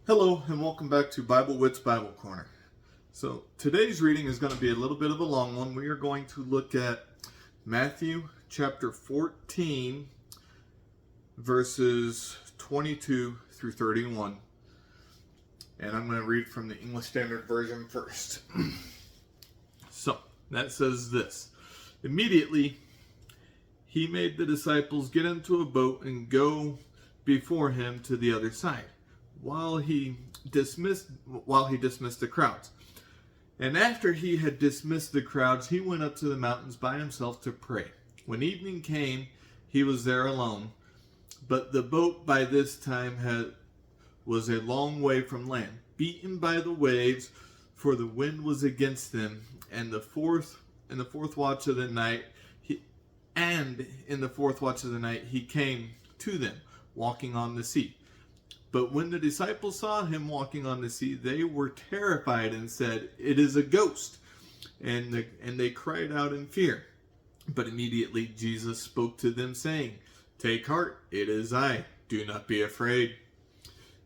Hello and welcome back to Bible Wits Bible Corner. So today's reading is going to be a little bit of a long one. We are going to look at Matthew chapter 14 verses 22 through 31. And I'm going to read from the English Standard Version first. So that says this: Immediately he made the disciples get into a boat and go before him to the other side, while he dismissed the crowds. And after he had dismissed the crowds, he went up to the mountains by himself to pray. When evening came, he was there alone, but the boat by this time was a long way from land, beaten by the waves, for the wind was against them. And in the fourth watch of the night, he came to them, walking on the sea. But when the disciples saw him walking on the sea, they were terrified and said, "It is a ghost," and they cried out in fear. But immediately Jesus spoke to them, saying, "Take heart, it is I. Do not be afraid."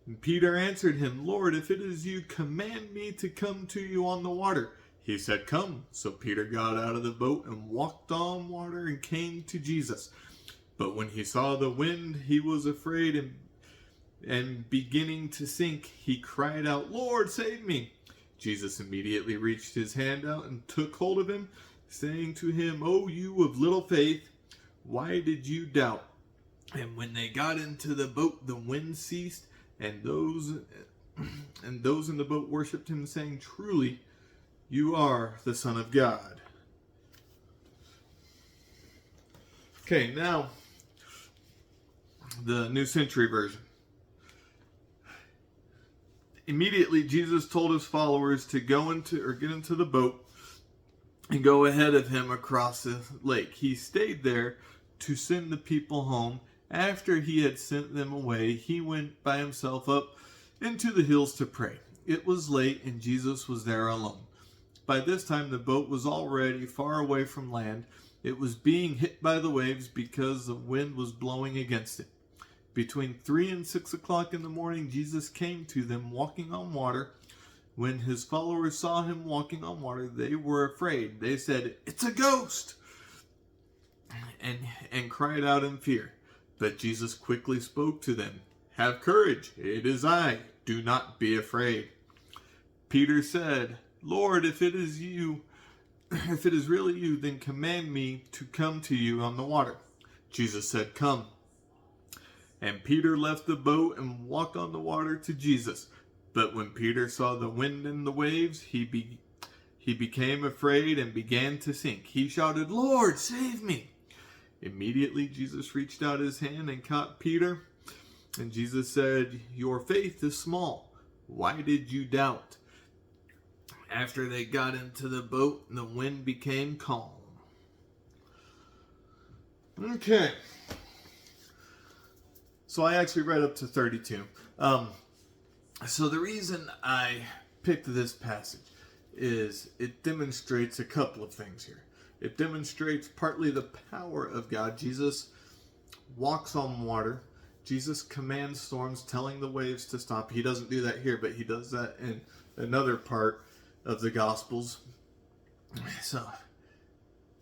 And Peter answered him, "Lord, if it is you, command me to come to you on the water." He said, "Come." So Peter got out of the boat and walked on water and came to Jesus. But when he saw the wind, he was afraid, and beginning to sink, he cried out, "Lord, save me." Jesus immediately reached his hand out and took hold of him, saying to him, "O you of little faith, why did you doubt?" And when they got into the boat, the wind ceased, and those in the boat worshipped him, saying, "Truly, you are the Son of God." Okay, now the New Century Version. Immediately, Jesus told his followers to get into the boat and go ahead of him across the lake. He stayed there to send the people home. After he had sent them away, he went by himself up into the hills to pray. It was late, and Jesus was there alone. By this time, the boat was already far away from land. It was being hit by the waves because the wind was blowing against it. Between 3 and 6 o'clock in the morning, Jesus came to them walking on water. When his followers saw him walking on water, they were afraid. They said, "It's a ghost!" and cried out in fear. But Jesus quickly spoke to them. "Have courage, it is I. Do not be afraid." Peter said, "Lord, if it is really you, then command me to come to you on the water." Jesus said, "Come." And Peter left the boat and walked on the water to Jesus. But when Peter saw the wind and the waves, he became afraid and began to sink. He shouted, "Lord, save me!" Immediately Jesus reached out his hand and caught Peter. And Jesus said, "Your faith is small. Why did you doubt?" After they got into the boat, the wind became calm. Okay. So I actually read up to 32. So the reason I picked this passage is it demonstrates a couple of things here. It demonstrates partly the power of God. Jesus walks on water. Jesus commands storms, telling the waves to stop. He doesn't do that here, but he does that in another part of the Gospels. So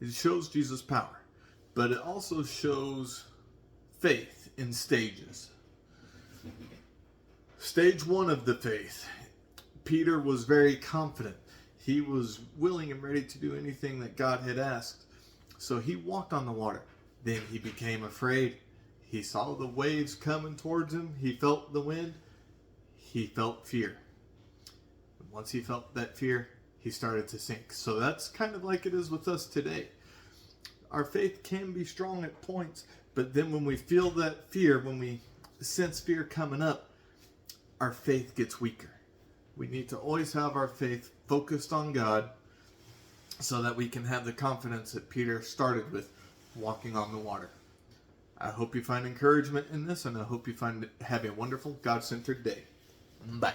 it shows Jesus' power, but it also shows faith in stages. Stage 1 of the faith, Peter was very confident. He was willing and ready to do anything that God had asked. So he walked on the water. Then he became afraid. He saw the waves coming towards him. He felt the wind. He felt fear. And once he felt that fear, he started to sink. So that's kind of like it is with us today. Our faith can be strong at points, but then when we feel that fear, when we sense fear coming up, our faith gets weaker. We need to always have our faith focused on God so that we can have the confidence that Peter started with, walking on the water. I hope you find encouragement in this, and I hope you have a wonderful God-centered day. Bye.